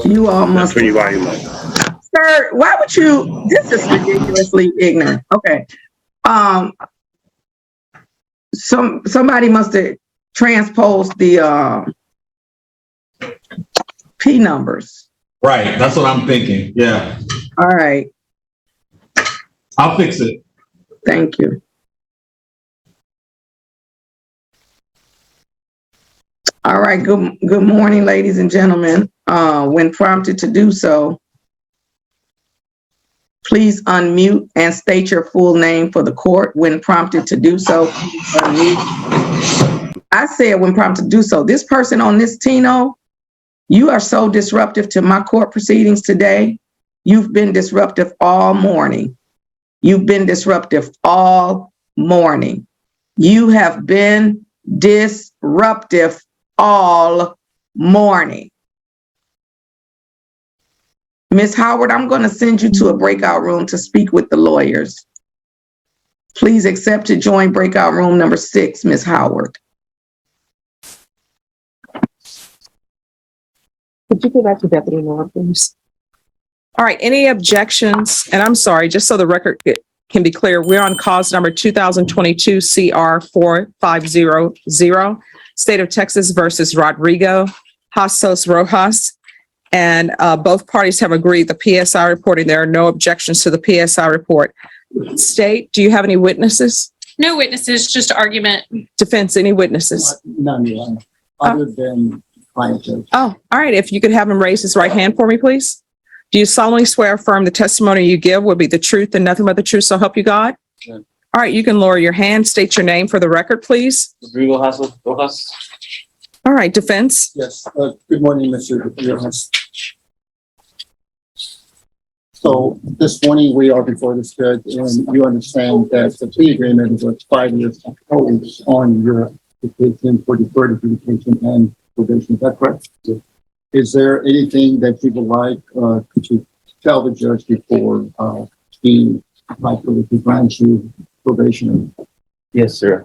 You all must. Turn your volume up. Sir, why would you? This is ridiculously ignorant. Okay. Somebody must have transposed the P numbers. Right. That's what I'm thinking. Yeah. All right. I'll fix it. Thank you. All right. Good morning, ladies and gentlemen. When prompted to do so, please unmute and state your full name for the court. When prompted to do so, unmute. I said when prompted to do so. This person on this Tino, you are so disruptive to my court proceedings today. You've been disruptive all morning. You've been disruptive all morning. You have been disruptive all morning. Ms. Howard, I'm going to send you to a breakout room to speak with the lawyers. Please accept to join breakout room number 6, Ms. Howard. Could you go back to Deputy Nora, please? All right, any objections? And I'm sorry, just so the record can be clear, we're on cause number 2022 CR 4500, State of Texas versus Rodrigo Hasos Rojas. And both parties have agreed the PSI reporting. There are no objections to the PSI report. State, do you have any witnesses? No witnesses, just argument. Defense, any witnesses? None, Your Honor, other than client judge. Oh, all right. If you could have him raise his right hand for me, please. Do you solemnly swear or affirm the testimony you give will be the truth and nothing but the truth, so help you God? Yeah. All right, you can lower your hand. State your name for the record, please. Rodrigo Hasos Rojas. All right, defense. Yes, good morning, Mr. Rojas. So this morning we are before this judge, and you understand that the plea agreement was 5 years on your application for deferred adjudication and probation. Is that correct? Yeah. Is there anything that you would like could you tell the judge before he likely to grant you probation? Yes, sir.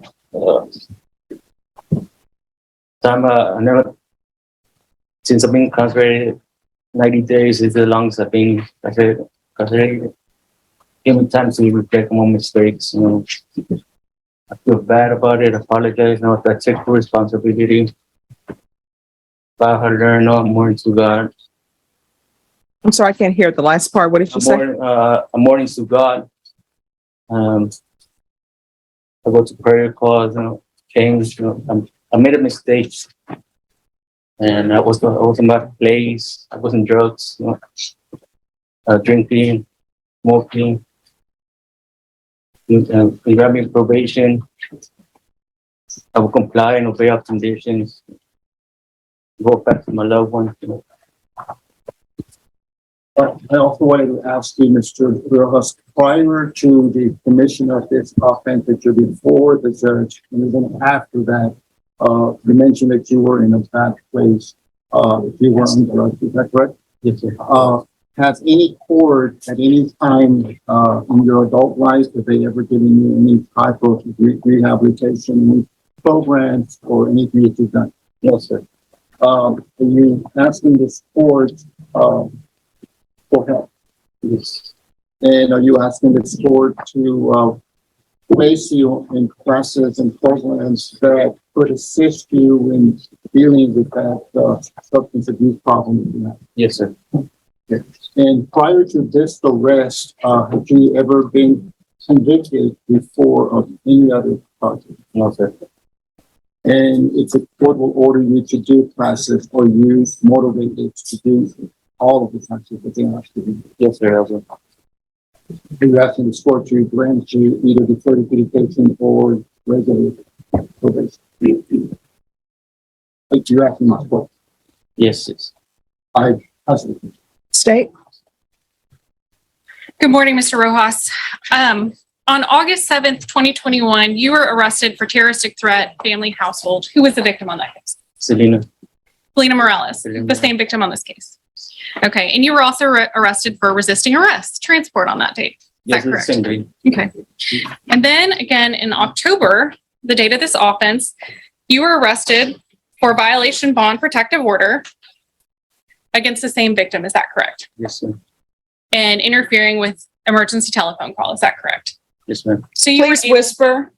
Since I've been incarcerated, 90 days is the longest I've been incarcerated. Give me time to reflect on my mistakes. You know, I feel bad about it. I apologize. I take full responsibility. But I learn more to God. I'm sorry, I can't hear the last part. What did you say? I'm mourning to God. I go to prayer calls, change. I made a mistake, and I was in my place. I was in drugs, drinking, smoking. You got me probation. I will comply and obey our conditions. Go back to my loved ones. I also wanted to ask you, Mr. Rojas, prior to the commission of this offense that you're before the judge, and even after that, you mentioned that you were in a bad place. You were on drugs, is that correct? Yes, sir. Has any court at any time in your adult life, have they ever given you any type of rehabilitation, any programs, or anything that you've done? No, sir. Are you asking this court for help? Yes. And are you asking this court to place you in classes and programs that could assist you in dealing with that substance abuse problem that you have? Yes, sir. Okay. And prior to this arrest, have you ever been convicted before of any other charges? No, sir. And if the court will order you to do classes, or you motivated to do all of the classes that they ask you to do? Yes, sir. Also. You're asking the court to grant you either deferred adjudication or regular probation. Like you're asking the court. Yes, yes. State. Good morning, Mr. Rojas. On August 7th, 2021, you were arrested for terroristic threat, family, household. Who was the victim on that case? Selena Morales, the same victim on this case. Okay, and you were also arrested for resisting arrest, transport on that date. Is yes, that correct? Same day. Okay. And then again in October, the date of this offense, you were arrested for violation bond protective order against the same victim. Is that correct? Yes, sir. And interfering with emergency telephone call. Is that correct? Yes, ma'am. So you were Please able whisper.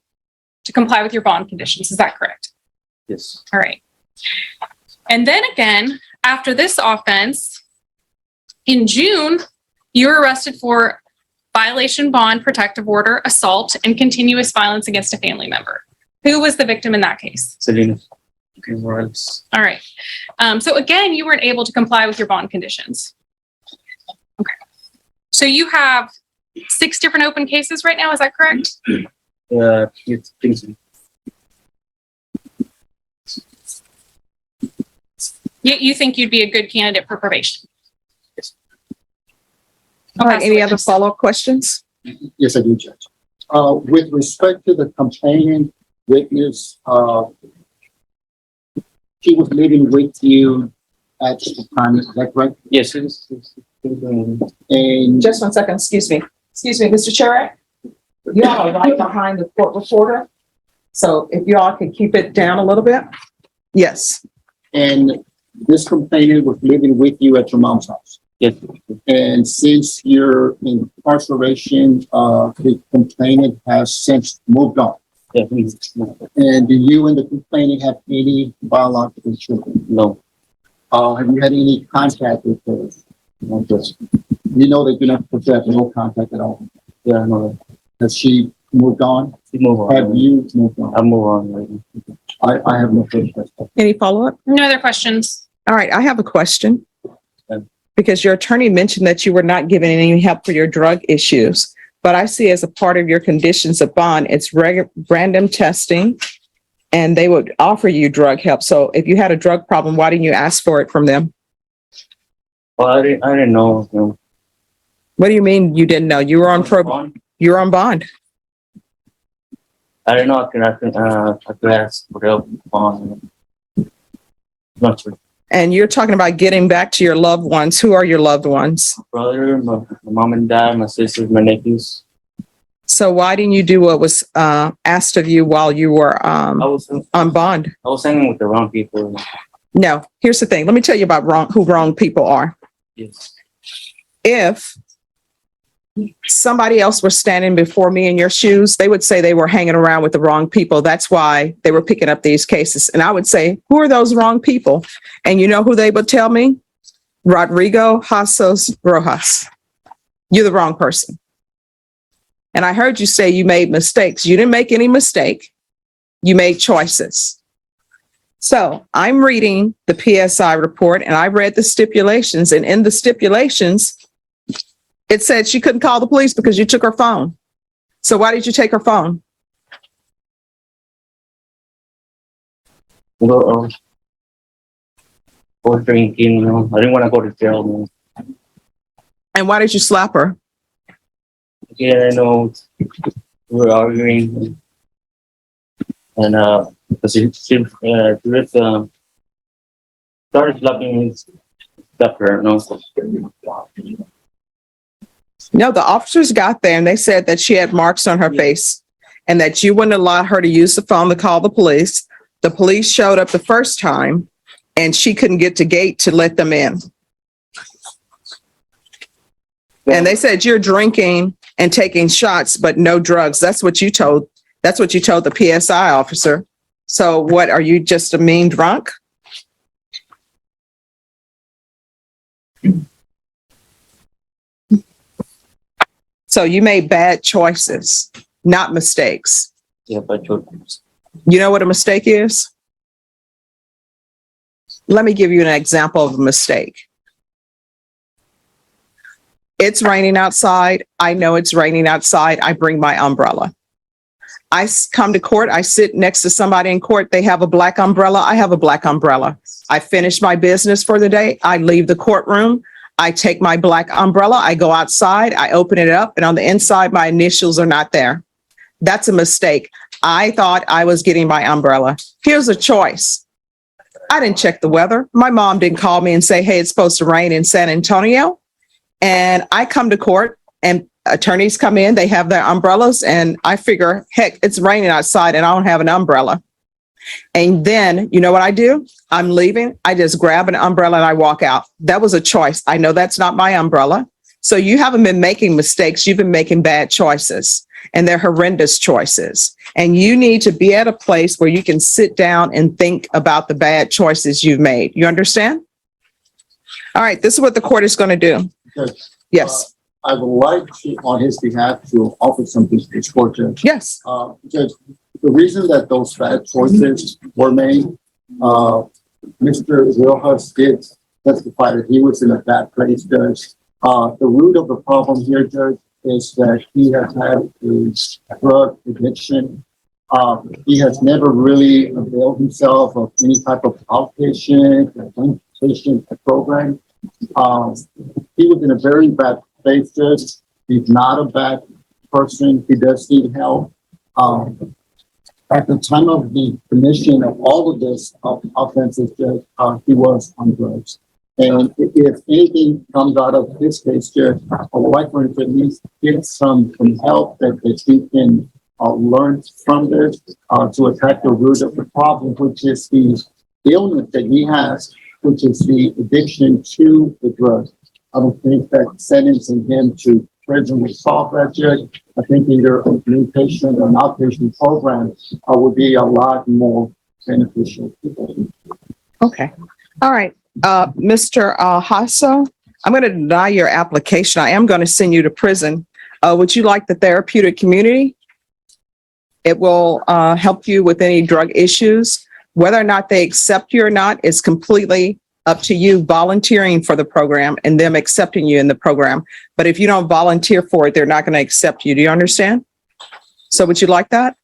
to comply with your bond conditions. Is that correct? Yes. All right. And then again, after this offense, in June, you were arrested for violation bond protective order, assault, and continuous violence against a family member. Who was the victim in that case? Selena. Okay, Morales. All right. So again, you weren't able to comply with your bond conditions. Okay. So you have 6 different open cases right now. Is that correct? You think so? You think you'd be a good candidate for probation? Yes. All right, any other follow-up questions? Yes, I do, Judge. With respect to the complaining witness, she was living with you at the time, is that correct? Yes, it's And Just 1 second, excuse me. Excuse me, Mr. Chair. You all are right behind the court reporter. So if you all could keep it down a little bit. Yes. and this complainant was living with you at your mom's house. yes. And since your incarceration, the complainant has since moved on. Yeah, And do you and the complainant have any biological children? no. Have you had any contact with her? No, just, You know that you're not supposed to have no contact at all. yeah, no. Has she moved on? You move on. Have you moved on? I move on. Right? I have no further questions. Any follow-up? No other questions? All right, I have a question. Okay. Because your attorney mentioned that you were not given any help for your drug issues. But I see as a part of your conditions of bond, it's random testing and they would offer you drug help. So if you had a drug problem, why didn't you ask for it from them? Well, I didn't know. You know. What do you mean you didn't know? You were on you were on bond. I don't know. I could ask for help on. Not sure. And you're talking about getting back to your loved ones. Who are your loved ones? Brother, my mom and dad, my sisters, my nephews. So why didn't you do what was asked of you while you were I was on bond? hanging with the wrong people. No, here's the thing. Let me tell you about who wrong people are. Yes. If somebody else was standing before me in your shoes, they would say they were hanging around with the wrong people. That's why they were picking up these cases. And I would say, who are those wrong people? And you know who they would tell me? Rodrigo Hasos Rojas. You're the wrong person. And I heard you say you made mistakes. You didn't make any mistake. You made choices. So I'm reading the PSI report and I read the stipulations, and in the stipulations, it said she couldn't call the police because you took her phone. So why did you take her phone? Well, I was drinking, you know. I didn't want to go to jail, man. And why did you slap her? Yeah, I know. We were arguing. And, because she started slapping me, slap her, you know. No, the officers got there and they said that she had marks on her face and that you wouldn't allow her to use the phone to call the police. The police showed up the first time and she couldn't get to gate to let them in. And they said you're drinking and taking shots, but no drugs. That's what you told the PSI officer. So what, are you just a mean drunk? So you made bad choices, not mistakes. Yeah, but You know what a mistake is? Let me give you an example of a mistake. It's raining outside. I know it's raining outside. I bring my umbrella. I come to court. I sit next to somebody in court. They have a black umbrella. I have a black umbrella. I finish my business for the day. I leave the courtroom. I take my black umbrella. I go outside. I open it up. And on the inside, my initials are not there. That's a mistake. I thought I was getting my umbrella. Here's a choice. I didn't check the weather. My mom didn't call me and say, hey, it's supposed to rain in San Antonio. And I come to court and attorneys come in, they have their umbrellas, and I figure, heck, it's raining outside and I don't have an umbrella. And then, you know what I do? I'm leaving. I just grab an umbrella and I walk out. That was a choice. I know that's not my umbrella. So you haven't been making mistakes. You've been making bad choices, and they're horrendous choices. And you need to be at a place where you can sit down and think about the bad choices you've made. You understand? All right. This is what the court is going to do. Judge, Yes. I would like to, on his behalf, to offer something to this court, Judge. Yes. Judge, the reason that those bad choices were made, Mr. Rojas did testify that he was in a bad place, Judge. The root of the problem here, Judge, is that he has had a drug addiction. He has never really availed himself of any type of outpatient or inpatient program. He was in a very bad place, Judge. He's not a bad person. He does need help. At the time of the commission of all of this offenses, Judge, he was on drugs. And if anything comes out of this case, Judge, I would like for him to at least get some help that he can learn from this to attack the root of the problem, which is the illness that he has, which is the addiction to the drugs. I don't think that sentencing him to prison will solve that, Judge. I think either an inpatient or an outpatient program would be a lot more beneficial. Okay. All right. Mr. Hasso, I'm going to deny your application. I am going to send you to prison. Would you like the therapeutic community? It will help you with any drug issues. Whether or not they accept you or not is completely up to you volunteering for the program and them accepting you in the program. But if you don't volunteer for it, they're not going to accept you. Do you understand? So would you like that?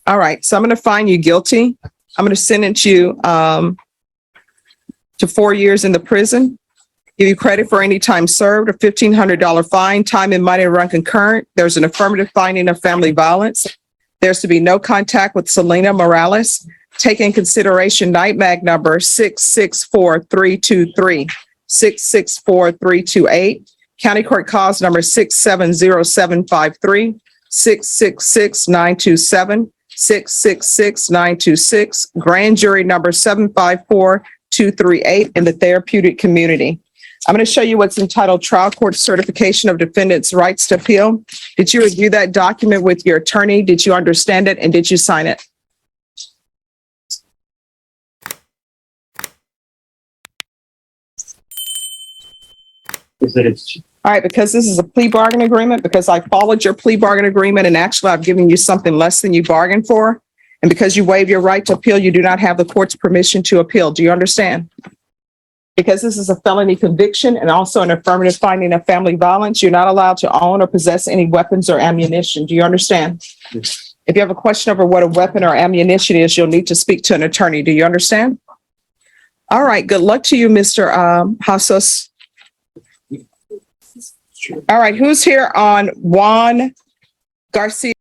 All right. So I'm going to find you guilty. I'm going to sentence you to 4 years in the prison, give you credit for any time served, a $1,500 fine, time and money run concurrent. There's an affirmative finding of family violence. There's to be no contact with Selena Morales. Take in consideration night mag number 664323, 664328, county court cause number 6707553, 666927, 666926, grand jury number 754238 in the therapeutic community. I'm going to show you what's entitled Trial Court Certification of Defendant's Rights to Appeal. Did you review that document with your attorney? Did you understand it? And did you sign it? All right, because this is a plea bargain agreement, because I followed your plea bargain agreement and actually I've given you something less than you bargained for. And because you waive your right to appeal, you do not have the court's permission to appeal. Do you understand? Because this is a felony conviction and also an affirmative finding of family violence, you're not allowed to own or possess any weapons or ammunition. Do you understand? Yes. If you have a question over what a weapon or ammunition is, you'll need to speak to an attorney. Do you understand? All right. Good luck to you, Mr. Hasos. All right. Who's here on Juan Garcia?